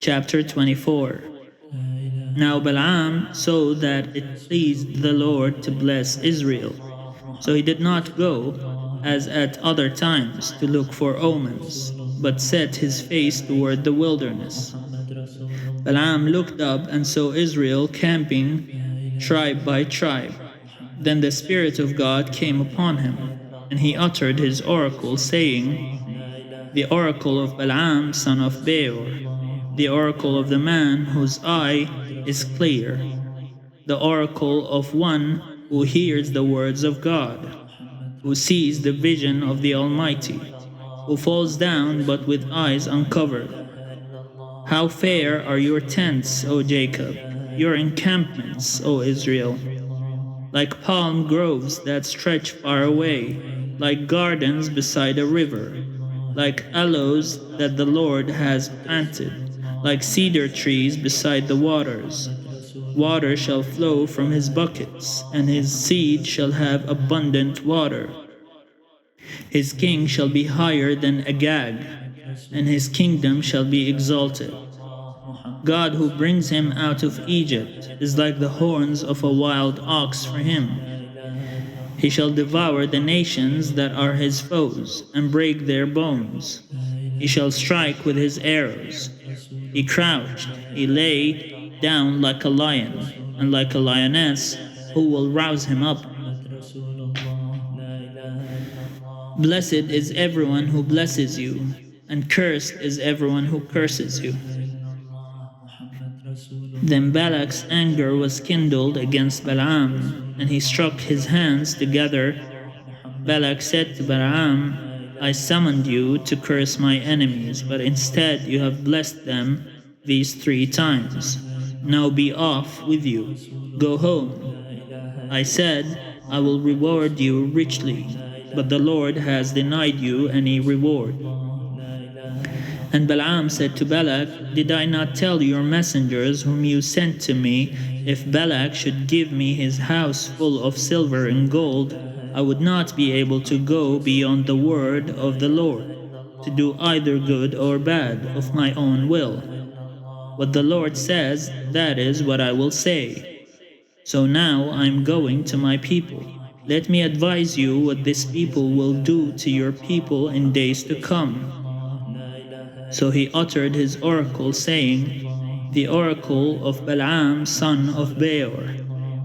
Chapter 24. Now Balaam saw that it pleased the Lord to bless Israel, so he did not go, as at other times, to look for omens, but set his face toward the wilderness. Balaam looked up and saw Israel camping tribe by tribe. Then the Spirit of God came upon him, and he uttered his oracle, saying, The oracle of Balaam son of Beor, the oracle of the man whose eye is clear, the oracle of one who hears the words of God, who sees the vision of the Almighty, who falls down but with eyes uncovered. How fair are your tents, O Jacob, your encampments, O Israel! Like palm groves that stretch far away, like gardens beside a river, like aloes that the Lord has planted, like cedar trees beside the waters. Water shall flow from his buckets, and his seed shall have abundant water. His king shall be higher than Agag, and his kingdom shall be exalted. God who brings him out of Egypt is like the horns of a wild ox for him. He shall devour the nations that are his foes, and break their bones. He shall strike with his arrows. He crouched, he lay down like a lion, and like a lioness, who will rouse him up? Blessed is everyone who blesses you, and cursed is everyone who curses you. Then Balak's anger was kindled against Balaam, and he struck his hands together. Balak said to Balaam, I summoned you to curse my enemies, but instead you have blessed them these 3 times. Now be off with you. Go home. I said, I will reward you richly, but the Lord has denied you any reward. And Balaam said to Balak, Did I not tell your messengers whom you sent to me, if Balak should give me his house full of silver and gold, I would not be able to go beyond the word of the Lord, to do either good or bad of my own will. What the Lord says, that is what I will say. So now I am going to my people. Let me advise you what this people will do to your people in days to come. So he uttered his oracle, saying, The oracle of Balaam son of Beor,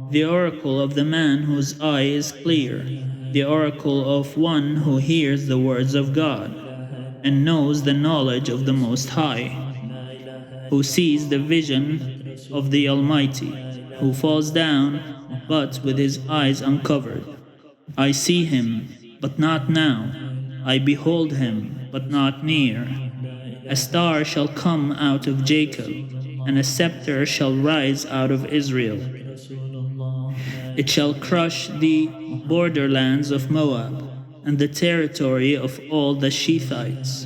the oracle of the man whose eye is clear, the oracle of one who hears the words of God, and knows the knowledge of the Most High, who sees the vision of the Almighty, who falls down, but with his eyes uncovered. I see him, but not now. I behold him, but not near. A star shall come out of Jacob, and a scepter shall rise out of Israel. It shall crush the borderlands of Moab, and the territory of all the Shethites.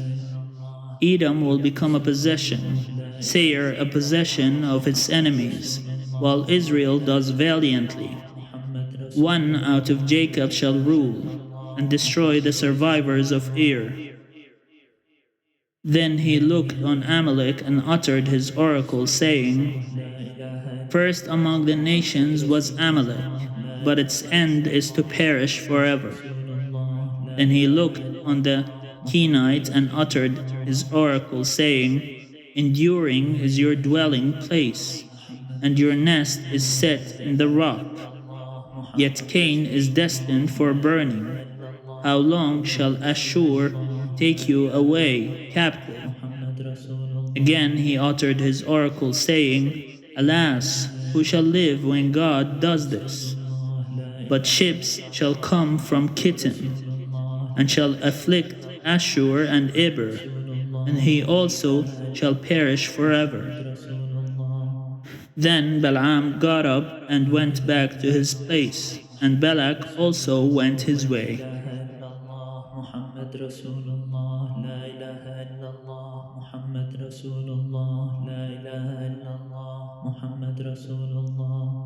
Edom will become a possession, Seir a possession of its enemies, while Israel does valiantly. One out of Jacob shall rule, and destroy the survivors of Ir. Then he looked on Amalek and uttered his oracle, saying, First among the nations was Amalek, but its end is to perish forever. Then he looked on the Kenite and uttered his oracle, saying, Enduring is your dwelling place, and your nest is set in the rock. Yet Cain is destined for burning. How long shall Ashur take you away captive? Again he uttered his oracle, saying, Alas, who shall live when God does this? But ships shall come from Kittim, and shall afflict Ashur and Eber, and he also shall perish forever. Then Balaam got up and went back to his place, and Balak also went his way. محمد رسول الله لا إله إلا الله محمد رسول الله لا إله إلا الله محمد رسول الله